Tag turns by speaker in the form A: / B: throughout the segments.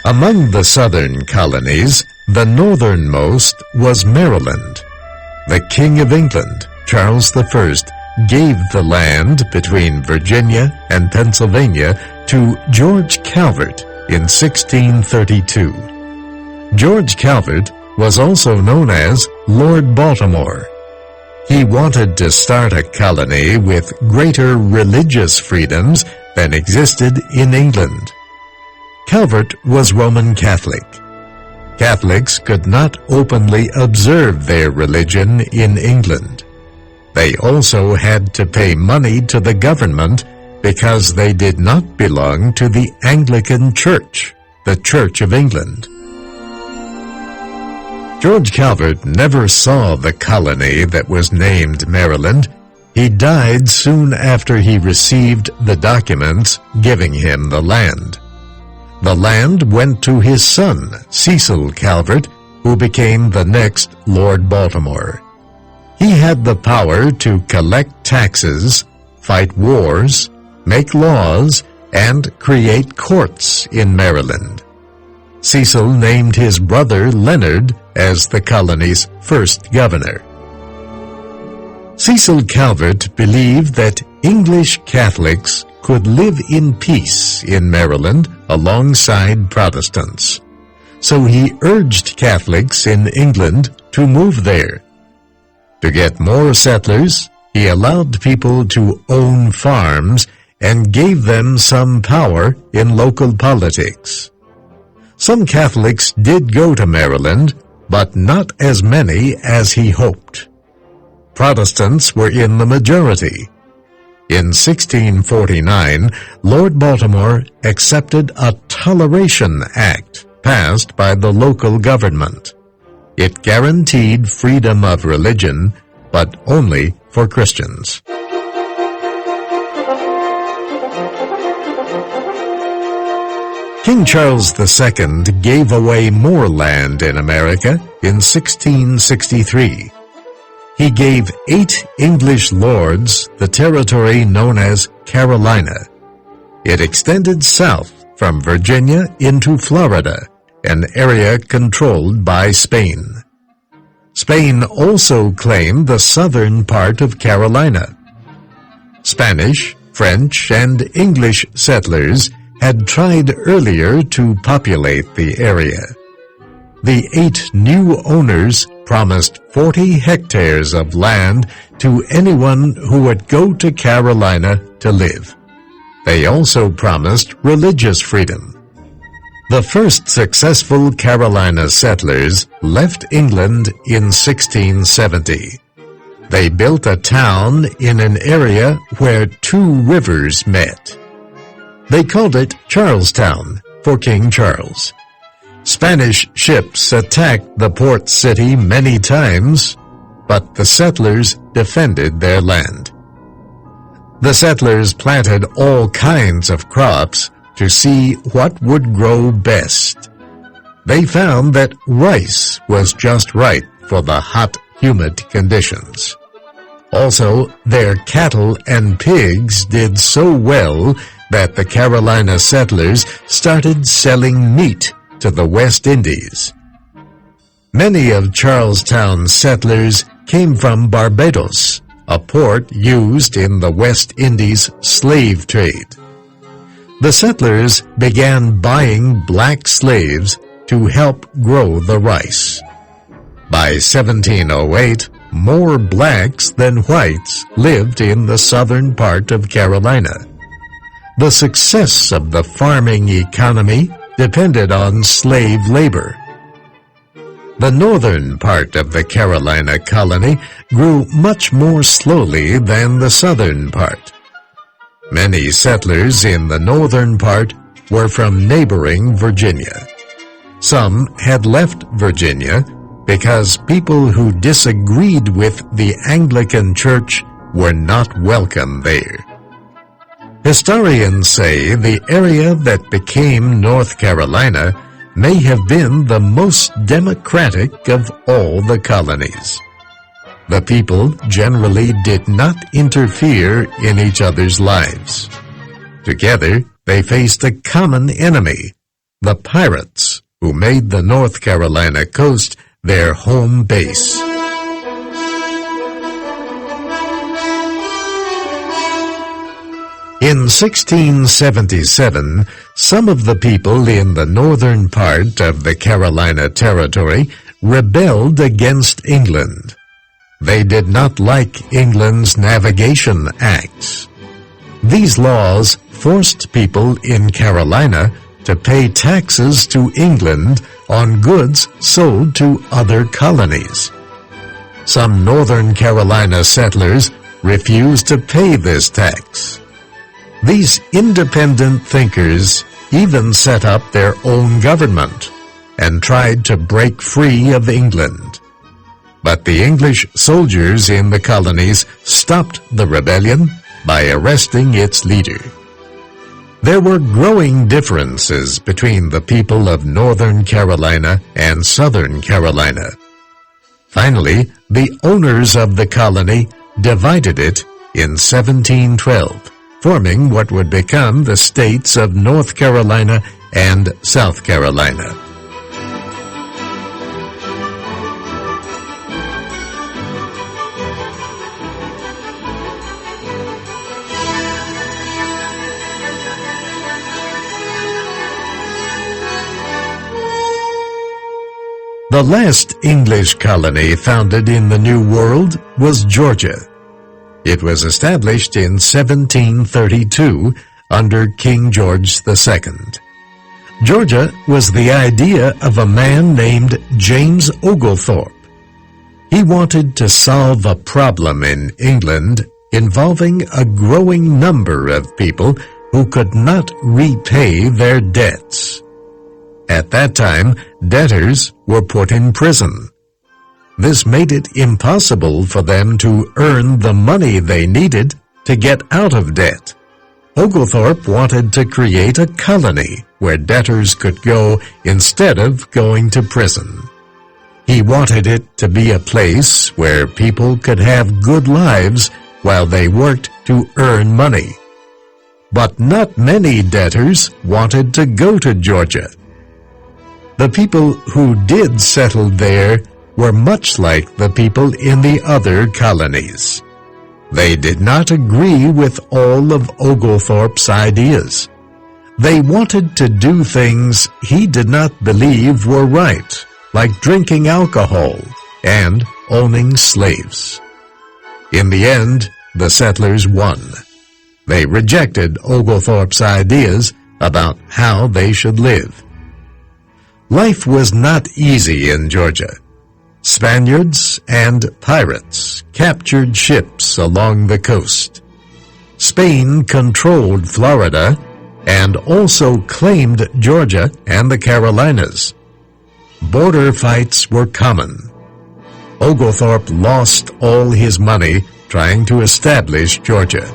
A: Among the southern colonies, the northernmost was Maryland. The King of England, Charles I, gave the land between Virginia and Pennsylvania to George Calvert in 1632. George Calvert was also known as Lord Baltimore. He wanted to start a colony with greater religious freedoms than existed in England. Calvert was Roman Catholic. Catholics could not openly observe their religion in England. They also had to pay money to the government because they did not belong to the Anglican Church, the Church of England. George Calvert never saw the colony that was named Maryland. He died soon after he received the documents giving him the land. The land went to his son, Cecil Calvert, who became the next Lord Baltimore. He had the power to collect taxes, fight wars, make laws, and create courts in Maryland. Cecil named his brother Leonard as the colony's first governor. Cecil Calvert believed that English Catholics could live in peace in Maryland alongside Protestants. So he urged Catholics in England to move there. To get more settlers, he allowed people to own farms and gave them some power in local politics. Some Catholics did go to Maryland, but not as many as he hoped. Protestants were in the majority. In 1649, Lord Baltimore accepted a Toleration Act passed by the local government. It guaranteed freedom of religion, but only for Christians. King Charles II gave away more land in America in 1663. He gave 8 English lords the territory known as Carolina. It extended south from Virginia into Florida, an area controlled by Spain. Spain also claimed the southern part of Carolina. Spanish, French, and English settlers had tried earlier to populate the area. The 8 new owners promised 40 hectares of land to anyone who would go to Carolina to live. They also promised religious freedom. The first successful Carolina settlers left England in 1670. They built a town in an area where 2 rivers met. They called it Charlestown for King Charles. Spanish ships attacked the port city many times, but the settlers defended their land. The settlers planted all kinds of crops to see what would grow best. They found that rice was just right for the hot, humid conditions. Also, their cattle and pigs did so well that the Carolina settlers started selling meat to the West Indies. Many of Charlestown's settlers came from Barbados, a port used in the West Indies slave trade. The settlers began buying black slaves to help grow the rice. By 1708, more blacks than whites lived in the southern part of Carolina. The success of the farming economy depended on slave labor. The northern part of the Carolina colony grew much more slowly than the southern part. Many settlers in the northern part were from neighboring Virginia. Some had left Virginia because people who disagreed with the Anglican Church were not welcome there. Historians say the area that became North Carolina may have been the most democratic of all the colonies. The people generally did not interfere in each other's lives. Together, they faced a common enemy, the pirates who made the North Carolina coast their home base. In 1677, some of the people in the northern part of the Carolina Territory rebelled against England. They did not like England's Navigation Acts. These laws forced people in Carolina to pay taxes to England on goods sold to other colonies. Some Northern Carolina settlers refused to pay this tax. These independent thinkers even set up their own government and tried to break free of England. But the English soldiers in the colonies stopped the rebellion by arresting its leader. There were growing differences between the people of Northern Carolina and Southern Carolina. Finally, the owners of the colony divided it in 1712. Forming what would become the states of North Carolina and South Carolina. The last English colony founded in the New World was Georgia. It was established in 1732 under King George II. Georgia was the idea of a man named James Oglethorpe. He wanted to solve a problem in England involving a growing number of people who could not repay their debts. At that time, debtors were put in prison. This made it impossible for them to earn the money they needed to get out of debt. Oglethorpe wanted to create a colony where debtors could go instead of going to prison. He wanted it to be a place where people could have good lives while they worked to earn money. But not many debtors wanted to go to Georgia. The people who did settle there were much like the people in the other colonies. They did not agree with all of Oglethorpe's ideas. They wanted to do things he did not believe were right, like drinking alcohol and owning slaves. In the end, the settlers won. They rejected Oglethorpe's ideas about how they should live. Life was not easy in Georgia. Spaniards and pirates captured ships along the coast. Spain controlled Florida and also claimed Georgia and the Carolinas. Border fights were common. Oglethorpe lost all his money trying to establish Georgia.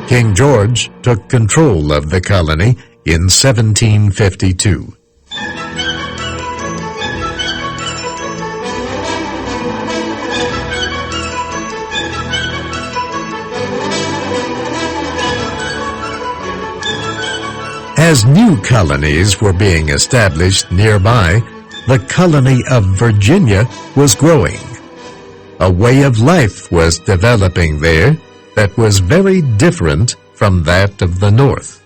A: King George took control of the colony in 1752. As new colonies were being established nearby, the colony of Virginia was growing. A way of life was developing there that was very different from that of the North.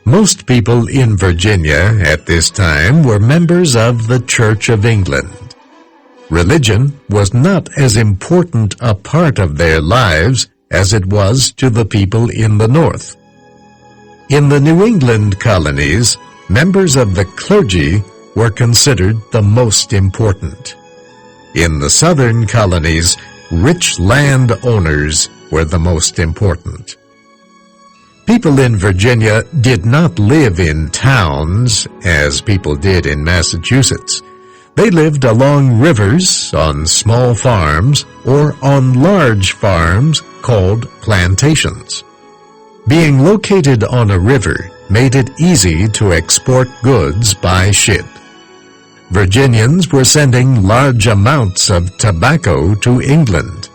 A: Most people in Virginia at this time were members of the Church of England. Religion was not as important a part of their lives as it was to the people in the North. In the New England colonies, members of the clergy were considered the most important. In the southern colonies, rich landowners were the most important. People in Virginia did not live in towns as people did in Massachusetts. They lived along rivers, on small farms, or on large farms called plantations. Being located on a river made it easy to export goods by ship. Virginians were sending large amounts of tobacco to England.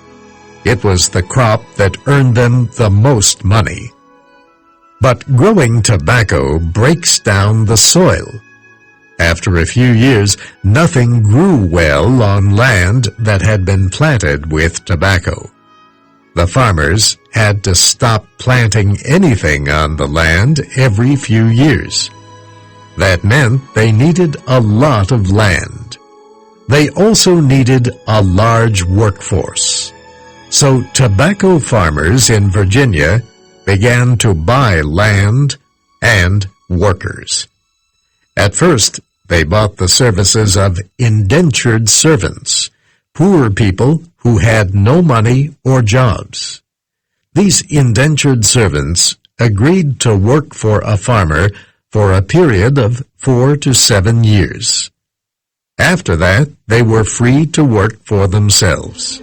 A: It was the crop that earned them the most money. But growing tobacco breaks down the soil. After a few years, nothing grew well on land that had been planted with tobacco. The farmers had to stop planting anything on the land every few years. That meant they needed a lot of land. They also needed a large workforce. So tobacco farmers in Virginia began to buy land and workers. At first, they bought the services of indentured servants, poor people who had no money or jobs. These indentured servants agreed to work for a farmer for a period of 4 to 7 years. After that, they were free to work for themselves.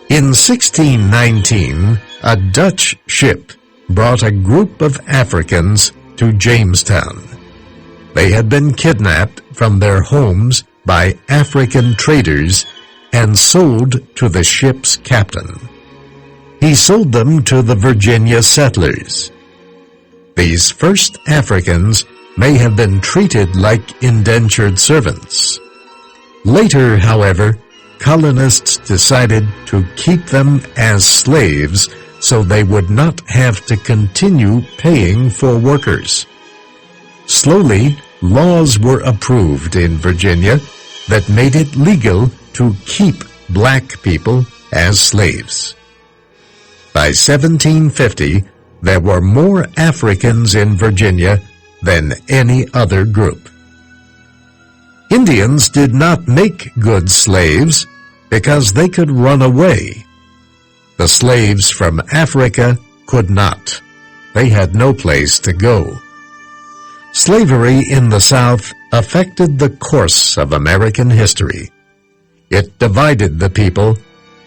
A: In 1619, a Dutch ship brought a group of Africans to Jamestown. They had been kidnapped from their homes by African traders and sold to the ship's captain. He sold them to the Virginia settlers. These first Africans may have been treated like indentured servants. Later, however, colonists decided to keep them as slaves so they would not have to continue paying for workers. Slowly, laws were approved in Virginia that made it legal to keep black people as slaves. By 1750, there were more Africans in Virginia than any other group. Indians did not make good slaves because they could run away. The slaves from Africa could not. They had no place to go. Slavery in the South affected the course of American history. It divided the people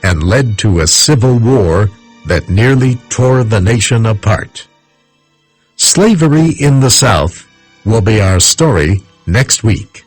A: and led to a civil war that nearly tore the nation apart. Slavery in the South will be our story next week.